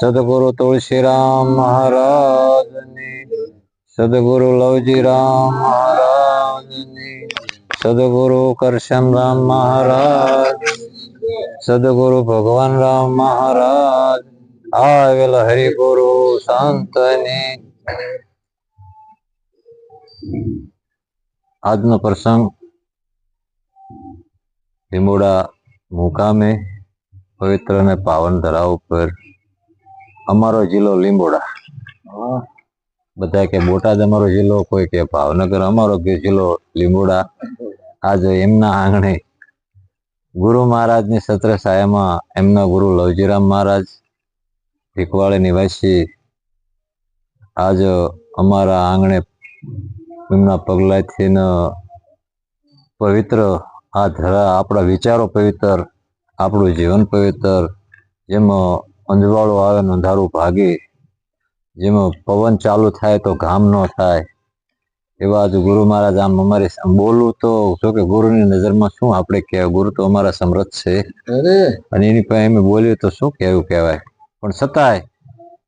સદગુરુ તુલસીરામ મહારાજની, સદગુરુ લવજીરામ મહારાજની, સદગુરુ કરશનરામ મહારાજ, સદગુરુ ભગવાન રામ મહારાજ, આવેલા હરિગુરુ સંતની. આજનો પ્રસંગ લીંબોડા મુકામે પવિત્ર અને પાવન ધરા ઉપર અમારો જિલ્લો લીંબોડા. બધા કે બોટાદ અમારો જિલ્લો, કોઈ કે ભાવનગર, અમારો જિલ્લો લીંબોડા. આજે એમના આંગણે ગુરુ મહારાજની સત્ર સાયામાં એમના ગુરુ લવજીરામ મહારાજ ભીખવાળી નિવાસી આજ અમારા આંગણે એમના પગલાથી પવિત્ર આ ધરા, આપણા વિચારો પવિત્ર, આપણું જીવન પવિત્ર, જેમાં અંજવાળું આવે ને અંધારું ભાગે, જેમાં પવન ચાલુ થાય તો ઘામ ન થાય, એવા જ ગુરુ મહારાજ. આમ અમારી બોલું તો જો કે ગુરુની નજરમાં શું આપણે કહેવાય, ગુરુ તો અમારા સમર્થ છે અને એની પાસે અમે બોલ્યું તો શું કહેવું કહેવાય. પણ છતાંય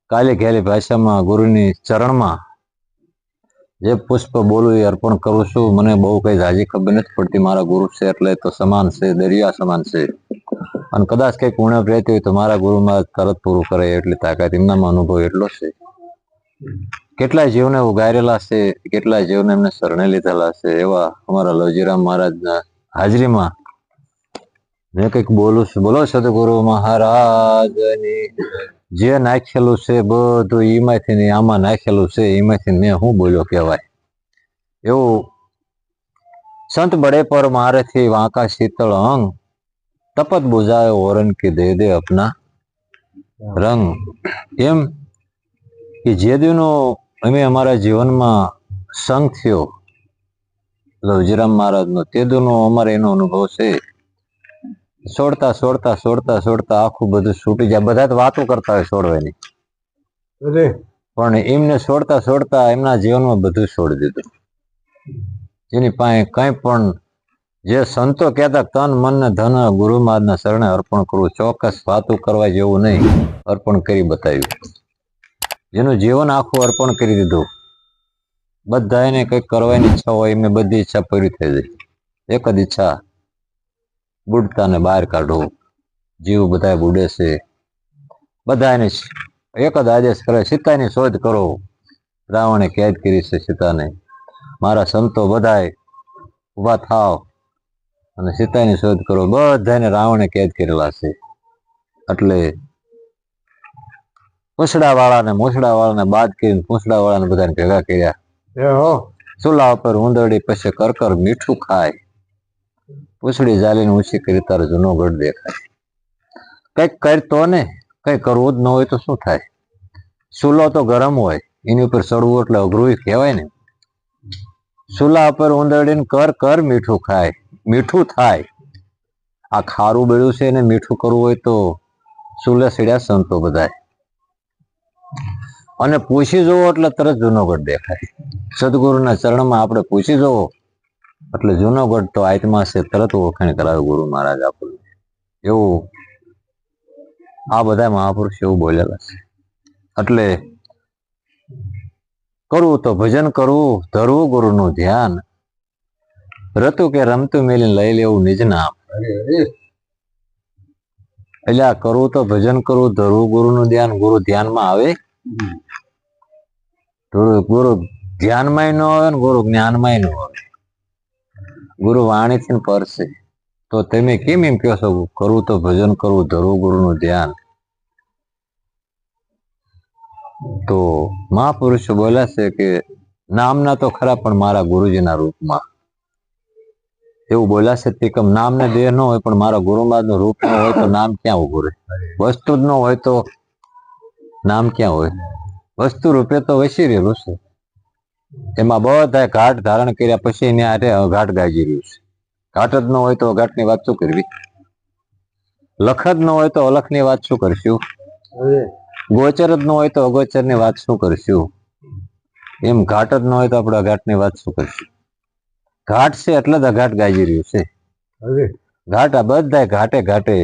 કાલી ઘેલી ભાષામાં ગુરુની ચરણમાં જે પુષ્પ બોલું એ અર્પણ કરું છું. મને બહુ કઈ જાજી ખબર નથી પડતી, મારા ગુરુ છે એટલે તો સમાન છે, દરિયા સમાન છે. અને કદાચ કઈક ઉણપ રહેતી હોય તો મારા ગુરુમાં તરત પૂરું કરે એટલી તાકાત એમનામાં અનુભવ એટલો છે. કેટલાય જીવને ઉગારેલા છે, કેટલાય જીવને એમને શરણે લીધેલા છે. એવા અમારા લવજીરામ મહારાજના હાજરીમાં મેં કંઈક બોલું છું. બોલો સદગુરુ મહારાજની. જે નાખેલું છે બધું એમાંથી ને આમાં નાખેલું છે એમાંથી મેં હું બોલ્યો કહેવાય. એવું સંત બડે પર મારેથી વાંકા શીતળ અંગ, તપત બુઝાયો ઓરન કે દે દે અપના રંગ. એમ કે જે દીનો અમે અમારા જીવનમાં સંગ થયો લવજીરામ મહારાજનો, તે દીનો અમારે એનો અનુભવ છે. છોડતા છોડતા છોડતા છોડતા આખું બધું છૂટી જાય. બધા જ વાતો કરતા હોય છોડવાની, પણ એમને છોડતા છોડતા એમના જીવનમાં બધું છોડી દીધું. જેની પાસે કઈ પણ, જે સંતો કહેતા તન મન ને ધન ગુરુ મહારાજના શરણે અર્પણ કરવું, ચોક્કસ વાતો કરવા જેવું નહીં, અર્પણ કરી બતાવ્યું. જેનું જીવન આખું અર્પણ કરી દીધું. બધા એને કંઈક કરવાની ઈચ્છા હોય, એમને બધી ઈચ્છા પૂરી થઈ જાય. એક જ ઈચ્છા, બુડતાને બહાર કાઢો. જીવ બધા બુડે છે, બધા એને એક જ આદેશ કરે, સીતાની શોધ કરો. રાવણે કેદ કરી છે સીતાને. મારા સંતો બધાય ઉભા થાવ અને સીતાની શોધ કરો. બધાને રાવણે કેદ કરેલા છે. એટલે પૂંછડા વાળાને મૂછડા વાળાને બાદ કરીને પૂંછડા વાળાને બધાને ભેગા કર્યા. ચૂલા ઉપર ઉંદરડી પછી કરકર મીઠું ખાય, પૂંછડી જાલીને ઊંચી કરી તારો જૂનોગઢ દેખાય. કઈક કરતો ને, કઈ કરવું જ ન હોય તો શું થાય. ચૂલો તો ગરમ હોય, એની ઉપર ચડવું એટલે અઘરું કહેવાય ને. ચૂલા ઉપર ઉંદરડીને કર કર મીઠું ખાય, મીઠું થાય. આ ખારું બેડું છે એને મીઠું કરવું હોય તો ચૂલે સીડ્યા સંતો બધા. અને પૂછી જુઓ એટલે તરત જૂનોગઢ દેખાય. સદગુરુના ચરણમાં આપણે પૂછી જુઓ એટલે જૂનોગઢ તો આત્મા છે, તરત ઓળખાણ કરાવે ગુરુ મહારાજ આપણને. એવું આ બધા મહાપુરુષ એવું બોલેલા છે. એટલે કરવું તો ભજન કરવું, ધરવું ગુરુનું ધ્યાન, રતું કે રમતું મેલીને લઈ લેવું નિજ નામ. એટલે આ કરવું તો ભજન કરવું, ધરવું ગુરુનું ધ્યાન. ગુરુ ધ્યાનમાં આવે, ગુરુ ધ્યાનમાં ન આવે ને ગુરુ જ્ઞાનમાં ન આવે. ગુરુ વાણીથી પરશે. તો તમે કેમ એમ કહો છો કરવું તો ભજન કરવું, ધરવું ગુરુનું ધ્યાન? તો મહાપુરુષો બોલ્યા છે કે નામના તો ખરા પણ મારા ગુરુજીના રૂપમાં. એવું બોલ્યા છે તે કમ નામને દેહ ન હોય પણ મારા ગુરુ મહારાજનું રૂપ ન હોય તો નામ ક્યાં ઉભું રહે? વસ્તુ જ ન હોય તો નામ ક્યાં હોય? વસ્તુ રૂપે તો વસી રહેલું છે. એમાં બધા ઘાટ ધારણ કર્યા પછી એને આરે ઘાટ ગાજી રહ્યું છે. ઘાટ જ ન હોય તો ઘાટની વાત શું કરવી? લખ જ ન હોય તો અલખની વાત શું કરશું? ગોચર જ ન હોય તો અગોચરની વાત શું કરશું? એમ ઘાટ જ ન હોય તો આપણે અઘાટની વાત શું કરશું? ઘાટ છે એટલે જ અઘાટ ગાજી રહ્યું છે. ઘાટ આ બધા ઘાટે ઘાટે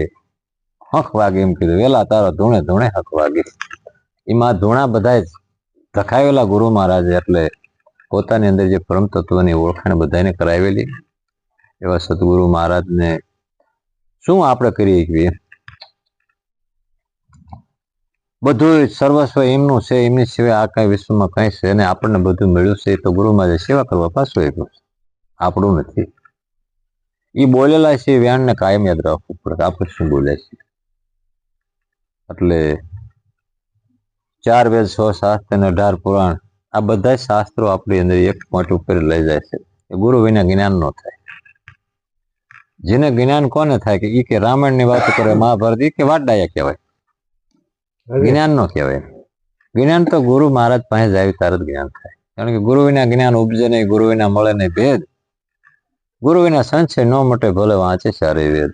હક વાગે એમ કીધું. વેલા તારો ધૂણે ધૂણે હક વાગે. એમાં ધૂણા બધા ધખાવેલા ગુરુ મહારાજે એટલે પોતાની અંદર જે પરમ તત્વની ઓળખાણ બધાને કરાવેલી એવા સદગુરુ મહારાજને શું આપણે કરી શકીએ? બધું સર્વસ્વ એમનું છે, એમની સિવાય આ કઈ વિશ્વમાં કઈ છે અને આપણને બધું મળ્યું છે તો ગુરુ મહારાજ સેવા કરવા પાછું આપ્યું છે, આપણું નથી. એ બોલેલા છે વ્યાણને કાયમ યાદ રાખવું પડે આપણે શું બોલ્યા છે. એટલે 4 વેદ 6 શાસ્ત્ર અને 18 પુરાણ આ બધા શાસ્ત્રો આપણી અંદર એક પોઈન્ટ ઉપર લઈ જાય છે. ગુરુ વિના જ્ઞાન ન થાય. જેને જ્ઞાન કોને થાય કે ઈ કે રામાયણ ની વાત કરે, મહાભારત ઈ કે વાડાયા કહેવાય, જ્ઞાન નો કહેવાય. જ્ઞાન તો ગુરુ મહારાજ પાસે જાય ત્યારે જ જ્ઞાન થાય. કારણ કે ગુરુ વિના જ્ઞાન ઉપજે નહીં, ગુરુ વિના મળે નહીં ભેદ, ગુરુ વિના સંશય ન મટે ભલે વાંચે સારે વેદ.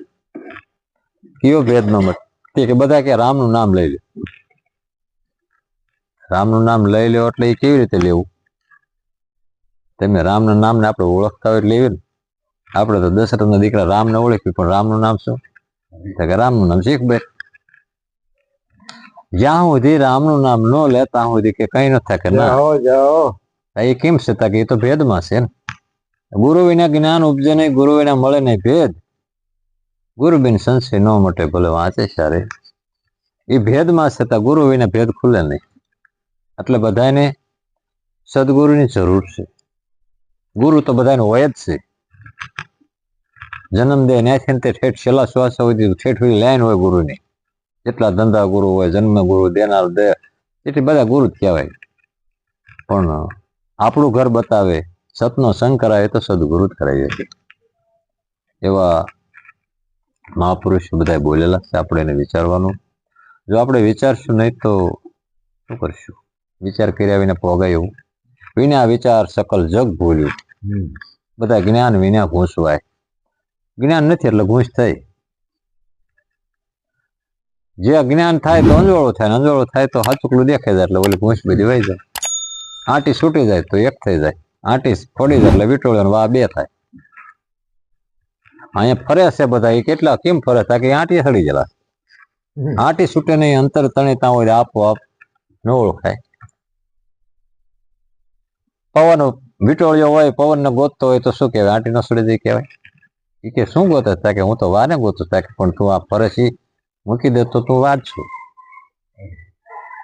કયો ભેદ ન મટે કે બધા કે રામનું નામ લઈ લે. રામનું નામ લઈ લો એટલે એ કેવી રીતે લેવું? તમે રામના નામને આપણે ઓળખતા હોય લેવી ને. આપણે તો દશરથના દીકરા રામને ઓળખ્યું, પણ રામનું નામ શું? કે રામનું નામ શીખભાઈ. જ્યાં સુધી રામનું નામ ન લે ત્યાં સુધી કે કઈ ન થાય કે ના એ કેમ છે કે એ તો ભેદમાં છે ને. ગુરુ વિના જ્ઞાન ઉપજે નહીં, ગુરુ વિના મળે નહીં ભેદ, ગુરુ બિન સંશય ન મટે ભલે વાંચે સારે. એ ભેદમાં છે તો ગુરુ વિના ભેદ ખુલે નહીં. એટલે બધાને સદગુરુની જરૂર છે. ગુરુ તો બધાને હોય જ છે. જન્મ દે ત્યાંથી તે ઠેઠ છેલ્લા શ્વાસ સુધી ઠેઠ લાઈન હોય ગુરુની. જેટલા ધંધા ગુરુ હોય, જન્મ ગુરુ, દેનાર દે, એટલી બધા ગુરુ જ કહેવાય. પણ આપણું ઘર બતાવે, સતનો સંગ કરાવે તો સદગુરુ જ કરાવીએ. એવા મહાપુરુષો બધા બોલેલા છે, આપણે એને વિચારવાનું. જો આપણે વિચારશું નહીં તો શું કરશું? વિચાર કર્યા વિના પોગાય એવું. વિના વિચાર સકલ જગ ભૂલ્યું. બધા જ્ઞાન વિના ઘૂંસવાય. જ્ઞાન નથી એટલે ઘૂંસ થાય. જે અજ્ઞાન થાય તો અંજવાળો થાય, અંજવાળો થાય તો હાચુકલું દેખાઈ જાય એટલે ઓલી ઘૂંસ બધી વહી જાય. આંટી છૂટી જાય તો એક થઈ જાય, આંટી ફોડી જાય એટલે વિટોળ્યો વા બે થાય. અહીંયા ફરે છે બધા, એ કેટલા કેમ ફરે તા કે આંટી સડી ગયેલા. આંટી છૂટે નહીં, અંતર તણીતા હોય આપોઆપ ન ઓળખાય. પવન વિટોળ્યો હોય, પવન ને ગોતતો હોય તો શું કહેવાય? આંટી ન સડી જાય કહેવાય. એ કે શું ગોતે કે હું તો વાને ગોતું કે પણ તું આ ફરે છે મૂકી દે તો તું વાત છું.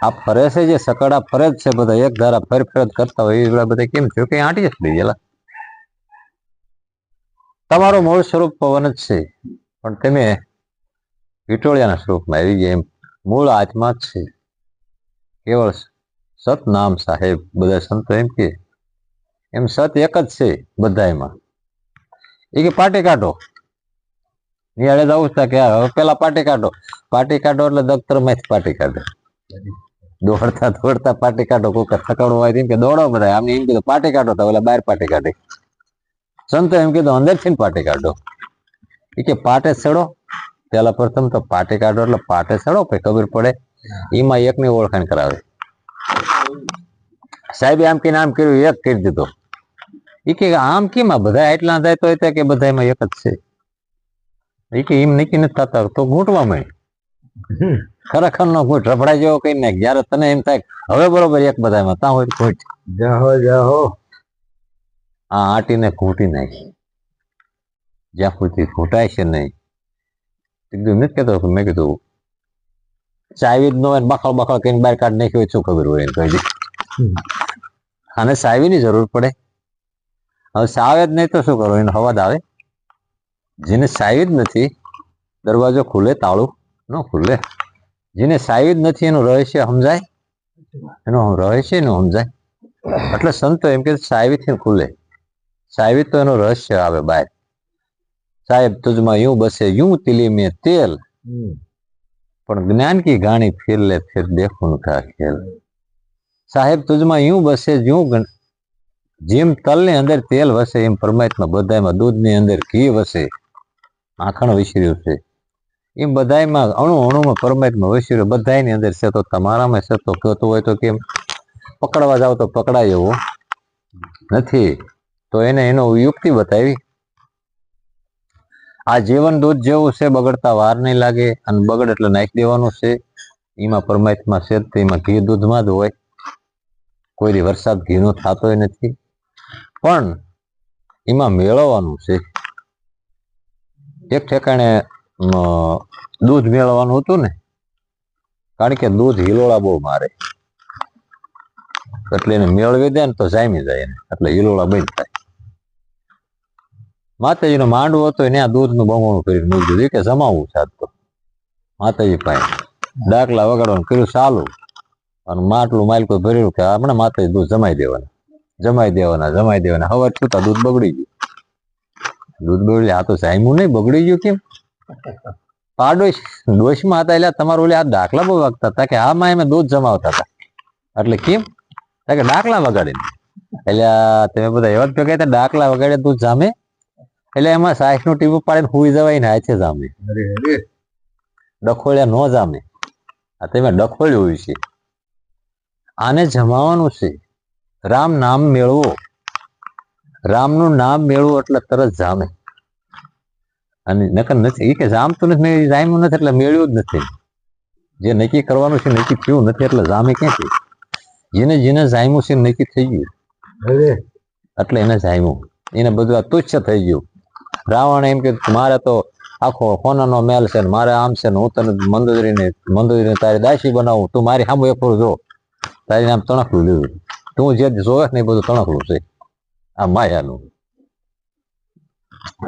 આ ફરે છે જે સકડા ફરે જ છે બધા, એક ધારા ફેર ફેર કરતા હોય એ બધા કેમ થયું કે આંટી જ થઈ ગયેલા. તમારું મૂળ સ્વરૂપ પવન જ છે, પણ તમે વિટોળિયાના સ્વરૂપમાં આવી ગયા. એમ મૂળ આત્મા જ છે. કેવળ સત નામ સાહેબ બધા સંતો એમ કે એમ સત એક જ છે બધામાં. એ કે પાટી કાઢો, નિયાળે જવું છે કે હવે પેલા પાટી કાઢો. પાટી કાઢો એટલે દફતર માંથી પાટી કાઢે. દોડતા દોડતા પાટી કાઢો. કોઈ થકડો હોય એમ કે દોડો બધા, આમને એમ કીધું પાટી કાઢો તો ઓલા બહાર પાટી કાઢે. સંતો એમ કીધું અંદર થી પાટી કાઢો. એ કે પાટે ચડો. પેલા પ્રથમ તો પાટી કાઢો એટલે પાટે ચડો, પછી ખબર પડે. એમાં એક ની ઓળખાણ કરાવે. સાહેબે આમ કહીને આમ કર્યું, એક કરી દીધો. એ કે આમ કેમ બધા એટલા જાય તો કે બધામાં એક જ છે. એ કે એમ નક્કી નથી થતા તો ઘૂંટવા મળે. ખરેખર નો ઘૂંટ રફડાઈ જેવો કઈ નાખ. જયારે તને એમ થાય હવે બરોબર એક બધામાં, ત્યાં હોય ઘૂંટ જાહો જાહો આ આટીને ઘૂંટી નાખી. જ્યાં સુધી ઘૂંટાય છે નહીં. એકદમ નથી કેતો, મેં કીધું ચાવી જ ન હોય, બખડ બખડ કઈ બહાર કાઢ નાખી હોય શું ખબર હોય એને કહી. આને ચાવી ની જરૂર પડે. હવે સાવે જ નહીં તો શું કરો? એનો અવાજ આવે. જેને ચાવી જ નથી, દરવાજો ખુલે તાળું ન ખુલે. જેને ચાવી જ નથી એનું રહસ્ય સમજાય, એનું રહસ્ય નું સમજાય. એટલે સંતો એમ કે ચાવીથી ખુલે. ચાવી તો એનું રહસ્ય આવે બહાર. સાહેબ તુજમાં यूं बसे यूं तिली में तेल, પણ જ્ઞાન કી ગાણી ફિર લે ફિર દેખો ઉનકા ખેલ. સાહેબ તુજમાં यूं बसे यूं, જેમ તલની અંદર તેલ વસે એમ પરમાત્મા બધામાં, દૂધની અંદર ઘી વસે, માખણ વિસર્યું છે એમ બધામાં, અણુ અણુમાં પરમાત્મા વિસર્યું બધાની અંદર છે. તો તમારામાં છે તો કહેતું હોય તો કેમ પકડવા જાવ તો પકડાય એવું નથી. તો એને એનો યુક્તિ બતાવી. આ જીવન દૂધ જેવું છે, બગડતા વાર નહીં લાગે, અને બગડ એટલે નાખી દેવાનું છે. એમાં પરમાત્મા છે તો એમાં ઘી દૂધમાં જ હોય. કોઈ દી વરસાદ ઘીનો થતોય નથી, પણ એમાં મેળવવાનું છે. એક ઠેકાણે દૂધ મેળવવાનું હતું ને, કારણ કે દૂધ હિલોળા બહુ મારે, એટલે એને મેળવી દે ને તો જામી જાય એને, એટલે હિલોળા બંધ થાય. માતાજીનો માંડવો હતો એને આ દૂધનું બમણું કરીને મૂકી દીધું કે જમાવવું છે. તો માતાજી પાસે ડાકલા વગાડવાનું કર્યું ચાલુ, અને માટલું માલકું ભર્યું કે હમણાં માતાજી દૂધ જમાઈ દેવાના. હવે છૂટા દૂધ બગડી ગયું. દૂધ બગડી આ તો જામ્યું નહીં, બગડી ગયું કેમ? ડોશમાં હતા એટલે તમારું ઓલે આ ડાકલા બહુ વાગતા હતા કે આમાં એમ દૂધ જમાવતા હતા. એટલે કેમ કે ડાકલા વગાડીને, એટલે તમે બધા એવા જ ભેગા હતા ડાકલા વગાડે દૂધ જામે. એટલે એમાં સાઈસ નું ટીપું પાડીને હુઈ જવાય ને હાથે જામે, ડખોળ્યા નો જામે. આ તમે ડખોળ્યું હોય છે, આને જમાવાનું છે. રામ નામ મેળવો, રામનું નામ મેળવો એટલે તરત જામે. અને નકર નથી એ કે જામતું નથી, જામ્યું નથી એટલે મેળ્યું જ નથી. જે નક્કી કરવાનું છે નક્કી થયું નથી એટલે જામે ક્યાંથી? જેને જેને જામ્યું છે નક્કી થઈ ગયું એટલે એને જામ્યું. એને બધું આ તુચ્છ થઈ ગયું. રાવણ એમ કે મારે તો આખો સોનાનો મેલ છે ને મારે આમ છે ને હું તને મંદોદરીને તારી દાસી બનાવું, તું મારી સામું એકલું જો, તારી નામ તણકલું લીધું, તું જે જોવે ને એ બધું તણકલું છે. આ માયાનું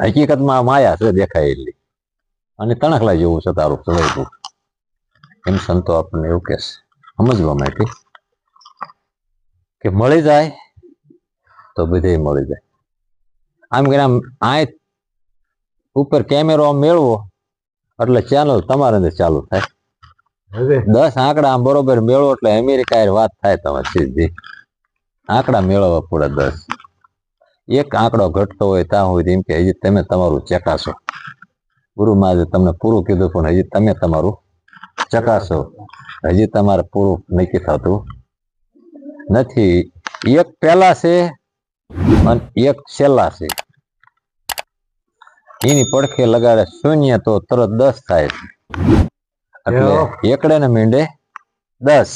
હકીકતમાં માયા છે દેખાયેલી, અને તણખલા જેવું છે તારું ચડાવ્યું. એમ સંતો આપણને એવું કે સમજવા માટે કે મળી જાય તો બધે મળી જાય. આમ કે આમ આ ઉપર કેમેરો આમ મેળવો એટલે ચેનલ તમારે અંદર ચાલુ થાય. 10 આંકડા આમ બરોબર મેળવો એટલે અમેરિકા વાત થાય તમારે સીધી. આંકડા મેળવવા પડે 10. એક આંકડો ઘટતો હોય ત્યાં હોય એમ કે હજી તમે તમારું ચકાસો. ગુરુ મહારાજે તમને પૂરું કીધું પણ હજી તમે તમારું ચકાસો. હજી તમારે પૂરું નક્કી થતું નથી. એક પહેલા છે અને એક છેલ્લા છે. એની પડખે લગાડે શૂન્ય તો તરત 10 થાય. એટલે એકડે ને મીંડે 10,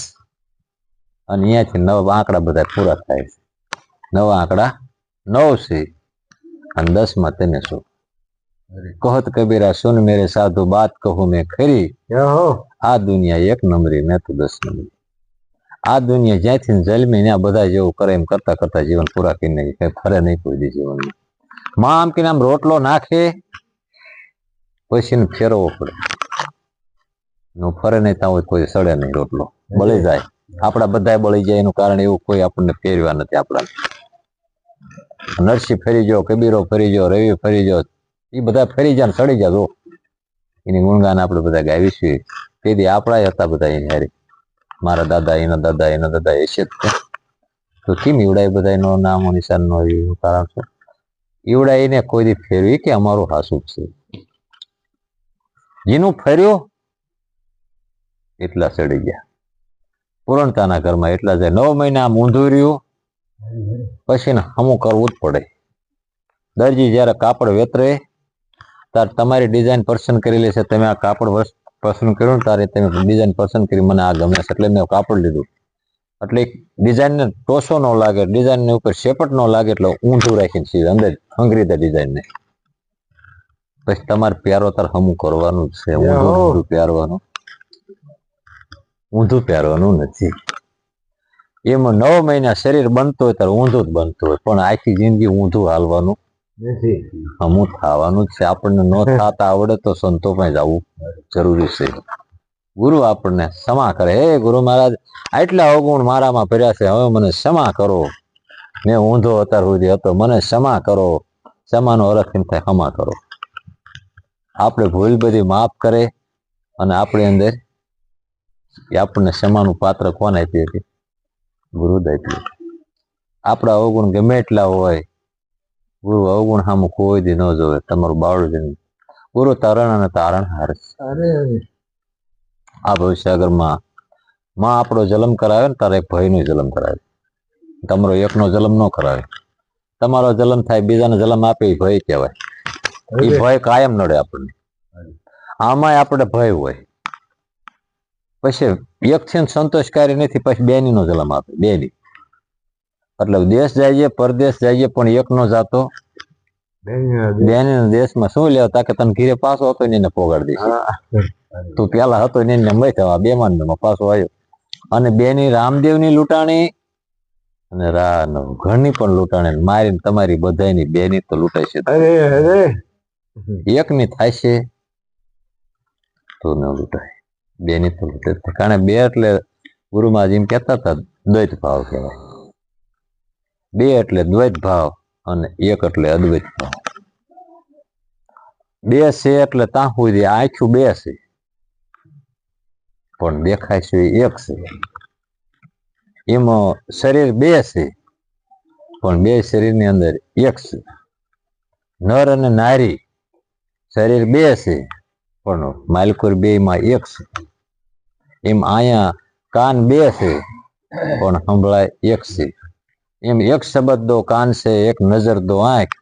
અને અહીંયાથી 9 આંકડા બધા પૂરા થાય છે. 9 આંકડા 9 છે અને 10 માં તેને શું? કહત કબીરા સુન મેરે સાધુ બાત કહું મેં ખરી, આ દુનિયા 1 નંબરી મેં તો 10 નંબરી. આ દુનિયા જ્યાંથી જન્મી ત્યાં બધા જેવું કરે એમ કરતા કરતા જીવન પૂરા કરી નાખે, કઈ ફરે નહીં કોઈ દી જીવનમાં. માં આમ કે આમ રોટલો નાખે પછી ફેરવવો પડે, નો ફરે નહીં ત્યાં કોઈ સડે નહીં, રોટલો બળી જાય. આપડા બધા બળી જાય એનું કારણ એવું કોઈ આપણને ફેરવ્યા નથી. આપણા નરસિંહ ફરી ગયો, કબીરો ફરી ગયો, રવિ ફરી ગયો, એ બધા ફરી જાય ને સડી જાય. એની ગુણગાન આપણે બધા ગાવીશું. તેથી આપણા હતા બધા એની હારી. મારા દાદા, એના દાદા, એના દાદા એ છે તો કેમ ઈવડાય બધા નો નામો નિશાન નો એવું કારણ છે. ઈવડાય એને કોઈ દી ફેરવી કે અમારું હાસું છે. જેનું ફર્યું એટલા ચડી ગયા. પૂરણતાના ઘરમાં એટલા જાય. 9 મહિના ઊંધું રહ્યું પછી ને હમું કરવું જ પડે. દરજી જયારે કાપડ વેતરે ત્યારે તમારી ડિઝાઇન પસંદ કરી લેશે. તમે આ કાપડ પસંદ કર્યું ને તારે તમે ડિઝાઇન પસંદ કરી, મને આ ગમે છે એટલે મેં કાપડ લીધું. એટલે ડિઝાઇન ને ટોસો ન લાગે, ડિઝાઇન ની ઉપર શેપટ ન લાગે એટલે ઊંધું રાખીને સીધા અંદર હંગરી દે ડિઝાઇન ને. પછી તમારે પ્યારો તાર હમું કરવાનું જ છે. ઊંધું પ્યારવાનું, ઊંધું પહેરવાનું નથી. એમાં 9 મહિના શરીર બનતું હોય ત્યારે ઊંધું જ બનતું હોય, પણ આખી જિંદગી ઊંધું હાલવાનું નથી. હમું થવાનું જ છે. આપણને ન થતા આવડે તો સંતો પાસે જવું જરૂરી છે. ગુરુ આપણને ક્ષમા કરે. હે ગુરુ મહારાજ, આટલા અવગુણ મારામાં ભર્યા છે, હવે મને ક્ષમા કરો. મેં ઊંધો અત્યાર સુધી હતો, મને ક્ષમા કરો. ક્ષમાનો અર્થ એમ થાય ક્ષમા કરો. આપણે ભૂલ બધી માફ કરે અને આપણી અંદર આપણને ક્ષમાનું પાત્ર કોણ આપી હતી? ગુરુદેવ. આપણા અવગુણ ગમે એટલા હોય, ગુરુ અવગુણ સામું કોઈ દી ન જોવે. તમારું બાવળું જઈને ગુરુ તારણ અને તારણ હાર. આ ભવસાગરમાં માં આપણો જન્મ કરાવે ને તારે ભયનો જન્મ કરાવે. તમારો એકનો જન્મ ન કરાવે. તમારો જન્મ થાય બીજાને જન્મ આપે એ ભય કહેવાય. એ ભય કાયમ નડે આપણને. આમાંય આપણે ભય હોય. પછી એક થી સંતોષકારી નથી, પછી બેની નો જલમ આપે, બેની. એટલે દેશ જઈએ પરદેશ જઈએ પણ એક નો જાતો બેની દેશમાં શું લેવા કે તને ઘીરે પાછો હતો ને એને પોગાડી દઈશ. તું પેલા હતો ને એને મય થવા બેમાન પાછો આવ્યો. અને બેની રામદેવની લૂંટાણી અને ઘરની પણ લૂંટાણી મારીને તમારી બધાની બેની તો લૂંટાય છે. એકની થાય છે તો ન લૂંટાય, બેની તો લૂંટાય. કારણ બે એટલે ગુરુ મહારાજ એમ કહેતા હતા દ્વૈત ભાવ કહેવાય. બે એટલે દ્વૈત ભાવ અને એક એટલે અદ્વૈત ભાવ. બે છે એટલે ત્યાં સુધી આંખ્યું બે છે પણ દેખાય છે એક છે. એમાં શરીર બે છે પણ બે શરીરની અંદર એક છે. નર અને નારી શરીર બે છે પણ માલકુર બે માં એક છે. એમ અહીંયા કાન બે છે પણ સંભળાય એક છે. એમ એક શબ્દ દો કાન છે, એક નજર દો આંખ.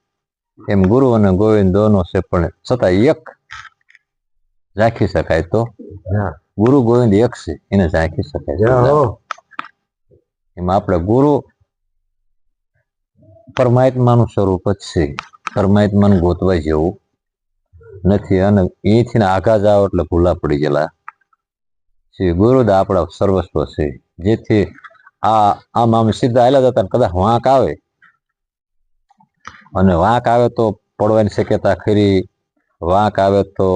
એમ ગુરુ અને ગોવિંદ દોનો છે પણ છતાં એક રાખી શકાય તો ગુરુ ગોવિંદ એક છે એને રાખી શકાય. એમ આપણે ગુરુ પરમાત્માનું સ્વરૂપ જ છે, પરમાત્માનું ગોતવા જેવું નથી. અને અહીંથી આઘા જાવ એટલે ભૂલા પડી ગયેલા શ્રી ગુરુદ આપણા સર્વસ્વ છે. જેથી આમ સીધા આવેલા જતા કદાચ વાંક આવે અને વાંક આવે તો પડવાની શક્યતા ખરી, વાંક આવે તો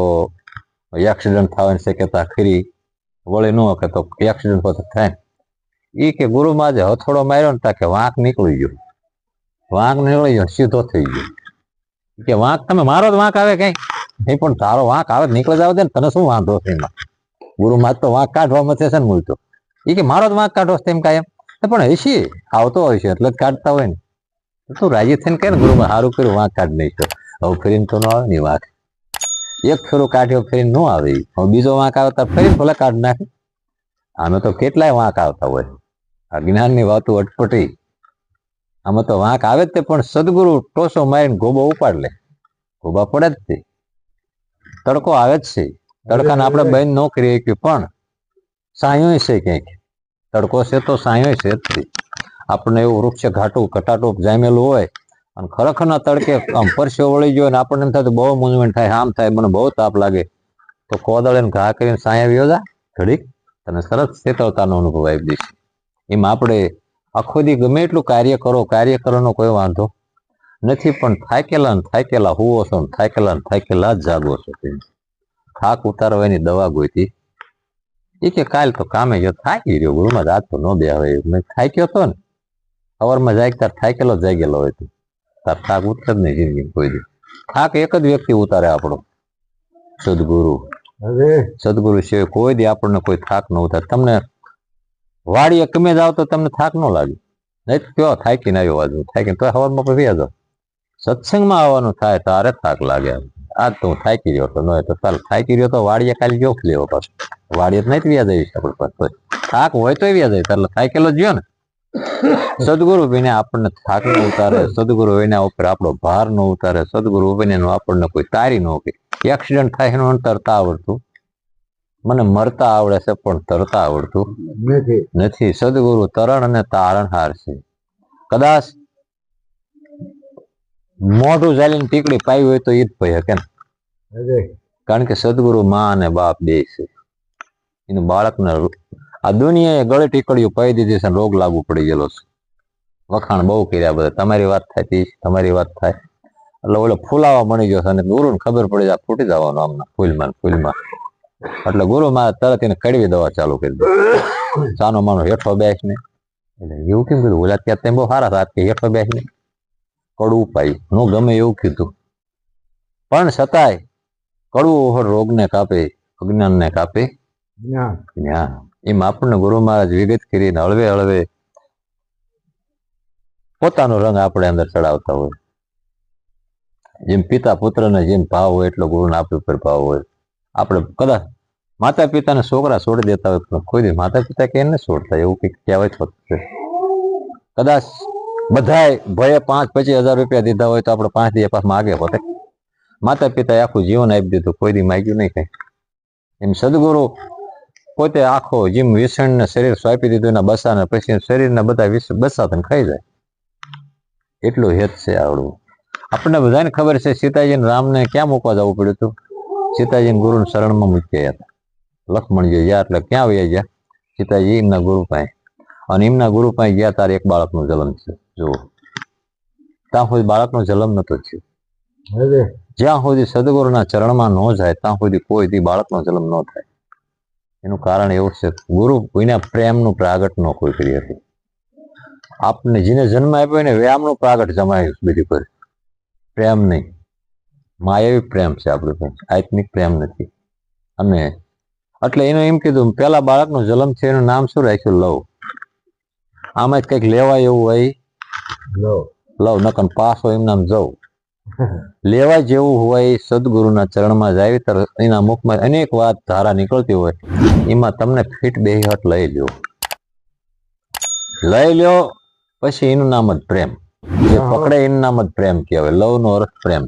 એક્સિડન્ટ થવાની શક્યતા ખરી. વળી ન કે તો એક્સિડન્ટ પછી થાય એ કે ગુરુમાં જે હથોડો માર્યો ને કે વાંક નીકળી ગયો, વાંક નીકળી ગયો સીધો થઈ ગયો. કે વાંક તમે મારો જ વાંક આવે કઈ નહીં પણ તારો વાંક આવે નીકળી જાવ દે ને તને શું વાંધો છે એમાં. ગુરુમાં તો વાંક કાઢવામાં છે ને મૂલતો એ કે મારો જ વાંક કાઢો તેમ કાયમ પણ હશે આવતો હોય છે એટલે જ કાઢતા હોય ને. તું રાજી થઈને કે ને ગુરુમાં સારું કર્યું વાંક કાઢ નહીં તો હવે ફરીને તો ન આવે ને વાંક. એક ફેરો કાઢ્યો ફરીને ન આવે, હવે બીજો વાંક આવે તો ફરીને ભલે કાઢ નાખે. આમે તો કેટલાય વાંક આવતા હોય. આ જ્ઞાનની વાતો અટપટી. આમાં તો વાંક આવે જ તે પણ સદગુરુ ટોસો મારીને ગોબો ઉપાડ લે, ગોબા પડે જ તે. તડકો આવે જ છે, તડકાને આપણે બંધ ન કરીએ કે પણ સાયો છે ક્યાંક. તડકો છે તો સાયો છે જ. આપણને એવું વૃક્ષ ઘાટું કટાટું જામેલું હોય અને ખરેખરના તડકે આમ પરસ્યો વળી ગયો ને આપણને એમ થાય તો બહુ મૂંઝવણ થાય, આમ થાય, મને બહુ તાપ લાગે તો કોદળે ઘા કરીને સાયા વ્યો જા ઘડીક તને સરસ શીતળતાનો અનુભવ આવી દઈશ. એમ આપણે આખો દી ગમે એટલું કાર્ય કરવાનો કોઈ વાંધો નથી પણ થાકેલા હુવો છો, થાકેલા જ જાગો છો. થાક ઉતારવાની દવા ગોઈતી એ કે કાલ તો કામે જો થાકી રહ્યો ગુરુમાં રાત તો ન બે હવે મેં થાક્યો હતો ને સવારમાં જાય તાર થાકેલો જ જાગેલો હોય તું તાર થાક ઉતરે જ નહીં જિંદગી કોઈ દી. થાક એક જ વ્યક્તિ ઉતારે આપણો સદગુરુ. સદગુરુ સિવાય કોઈ દી આપણને કોઈ થાક ન ઉતારે. તમને વાડીએ કમે જાવ તો તમને થાક ન લાગે, નહીં કયો થાકીને આવ્યો બાજુ થાકીને તો સવારમાં પછી વ્યા જાવ. સત્સંગમાં આવવાનું થાય તારે થાક લાગે. આજ તો હું થાકી રહ્યો તો ન તો ચાલ થાકી રહ્યો તો વાડીએ કાલે જોખ લેવો પાછો વાડીએ નહીં વ્યા જઈશ આપણે પાસે થાક હોય તો વ્યા જાય એટલે થાકેલો જ ગયો ને. સદગુરુ વિના આપણને થાક ન ઉતારે, સદગુરુ વિના ઉપર આપણો ભાર ન ઉતારે, સદગુરુ વિના આપણને કોઈ તારી ન કે. એક્સિડન્ટ થાય એનું તરતા આવડતું, મને મરતા આવડે છે પણ તરતા આવડતું નથી. સદગુરુ તરણ અને તારણહાર છે. કદાચ મોઢું ઝાલીને ટીકડી પાવી હોય તો એ જ ભય કે કારણ કે સદગુરુ માં અને બાપ બે છે. એનું બાળકને આ દુનિયાએ ગળે ટીકડીઓ પાઈ દીધી છે, રોગ લાગુ પડી ગયેલો છે. વખાણ બહુ કર્યા બધા, તમારી વાત થાય તમારી વાત થાય એટલે ઓલો ફૂલાવા મળી ગયો છે અને ગુરુને ખબર પડી જાય ફૂટી જવાનું આમના ફૂલમાં. એટલે ગુરુ માં તરત એને કડવી દવા ચાલુ કરી દે. સાનો માનો હેઠો બેસ ને એટલે એવું કેમ કીધું ઓલા ત્યાં તેમ બહુ સારા હતા કે હેઠો બેસ ને કડવું પાઈ નું ગમે એવું કીધું પણ છતાંય કડવું રોગને કાપે, અજ્ઞાનને કાપે જ્ઞાન. એમ આપણને ગુરુ મહારાજ વિગત કરીને હળવે હળવે પોતાનો રંગ આપણે અંદર ચડાવતા હોય. જેમ પિતા પુત્રને જેમ ભાવ હોય એટલો ગુરુને આપણી ઉપર ભાવ હોય. આપણે કદાચ માતા પિતાને છોકરા છોડી દેતા હોય પણ કોઈ દી માતા પિતા કે એને છોડતા એવું કંઈક કહેવાય છે. કદાચ બધાય ભયે 5-25 હજાર રૂપિયા દીધા હોય તો આપણે 5 દી પાસ માગે પોતે. માતા પિતાએ આખું જીવન આપી દીધું, કોઈ દી માગ્યું નહીં કઈ. એમ સદગુરુ પોતે આખો જેમ વિષણને શરીર સોંપી દીધું એના બસાને, પછી શરીરના બધા બસા તને ખાઈ જાય, એટલું હેત છે આવડું. આપણને બધાને ખબર છે સીતાજીને રામને ક્યાં મૂકવા જવું પડ્યું હતું? સીતાજીને ગુરુને શરણમાં મૂકી ગયા હતા. લક્ષ્મણજી ગયા એટલે ક્યાં વયા ગયા? સીતાજી એમના ગુરુ પાસે, અને એમના ગુરુ પાસે ગયા તારે એક બાળકનો જન્મ છે. જુઓ, ત્યાં સુધી બાળકનો જન્મ નતો થયો. જ્યાં સુધી સદગુરુના ચરણમાં ન જાય ત્યાં સુધી કોઈ દી બાળકનો જન્મ ન થાય. એનું કારણ એવું છે, ગુરુ કોઈના પ્રેમનું પ્રાગટ ન કોઈ કરી હતી. આપને જેને જન્મ આપ્યો એને વ્યામનું પ્રાગટ જમાયું બધી પર, પ્રેમ નહીં. માયાવી પ્રેમ છે આપણું પાસે, આત્મિક પ્રેમ નથી. અને એટલે એનું એમ કીધું પેલા બાળકનો જન્મ છે એનું નામ શું રાખ્યું? લવ. આમાં જ કંઈક લેવાય એવું હોય, લવ નકન પાસ હોય એમ નામ જવ. લેવા જેવું હોય સદગુરુના ચરણમાં જાય ત્યારે એના મુખમાં અનેક વાત ધારા નીકળતી હોય, એમાં તમને ફીટ બેહી હટ લઈ લ્યો. પછી એનું નામ જ પ્રેમ. જે પકડે એનું નામ જ પ્રેમ કહેવાય. લવ નો અર્થ પ્રેમ.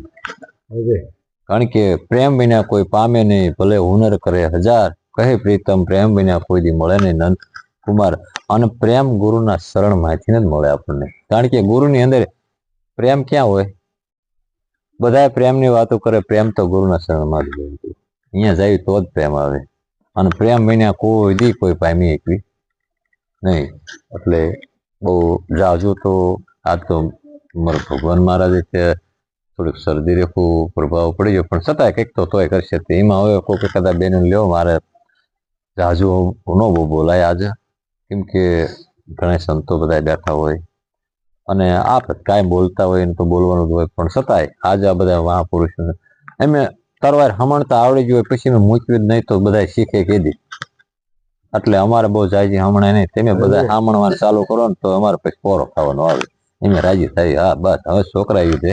કારણ કે પ્રેમ વિના કોઈ પામે નહીં, ભલે હુનર કરે હજાર, કહે પ્રીતમ પ્રેમ વિના કોઈ દી મળે નહીં. નંદ કુમાર. અને પ્રેમ ગુરુના શરણ માંથી જ મળે આપણને. કારણ કે ગુરુની અંદર પ્રેમ ક્યાં હોય? બધા પ્રેમની વાતો કરે, પ્રેમ તો ગુરુના શરણમાં જ હોય. અહીંયા જાય તો જ પ્રેમ આવે. અને પ્રેમ વિના કોઈ દી કોઈ પામી એકવી નહીં. એટલે બહુ જાજુ તો આ તો મારા ભગવાન મહારાજે છે થોડીક શરદી રેખું પ્રભાવ પડી ગયો, પણ છતાંય કંઈક તો તોય કરશે. એમાં હવે કોઈ કદાચ બેન લ્યો, મારે જાજુ ન બહુ બોલાય આજે, કેમ કે ઘણા સંતો બધા બેઠા હોય અને આપણે કાંઈ બોલતા હોય એને તો બોલવાનું જ હોય, પણ છતાંય આજે આ બધા મહાપુરુષોને એમે તરવાર હમણતા આવડી ગયું હોય, પછી મેં મૂક્યું જ નહીં તો બધા શીખે કીધી. એટલે અમારે બહુ જાજી હમણાં નહીં, તમે બધા સાંભળવાનું ચાલુ કરો ને તો અમારે પછી પોરો ખાવાનો આવે. એમ રાજી થાય, હા બસ હવે છોકરા યુદ્ધે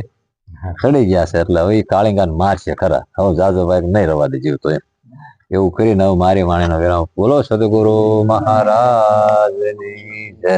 ચડી ગયા છે એટલે હવે કાળીંગાને મારશે ખરા, હવે જાજો ભાઈ નહીં રવા દે જીવ તો એમ. એવું કરીને હવે મારી વાણીનો વિરામ. બોલો સદગુરુ મહારાજની જય.